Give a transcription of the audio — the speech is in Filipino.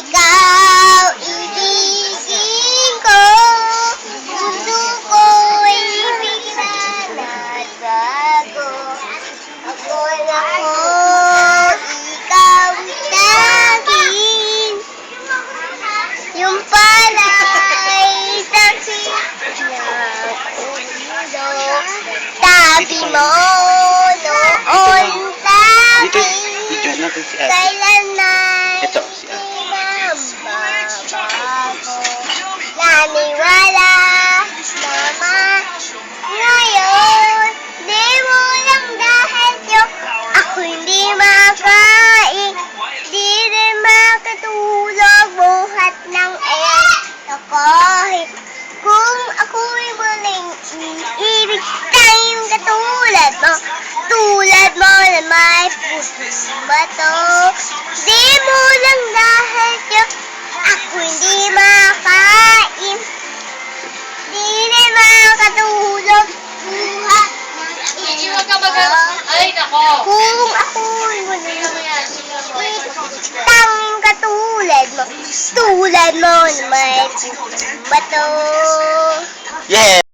ikaw ibigin ko. Puso ko'y bigla nagbago. Ako nako, ikaw sa'kin. Yung pala'y saksi ng ulo. Sabi mo noon sa'kin, kailanman Ito, si Ate. mababago. Naniwala naman ngayon, di mo lang dahil yung ako hindi makain, di rin makatulog buhat ng kahit kung ako'y muling iibig tayong katulad mo, tulad mo na may pusong bato. Di mo lang dahil yung ako hindi makain, di rin makatulog buhat ng Hindi wag ka Ay, nako! kung ako'y muling tang katulad mo, tulad mo na may pusong bato. Yeah!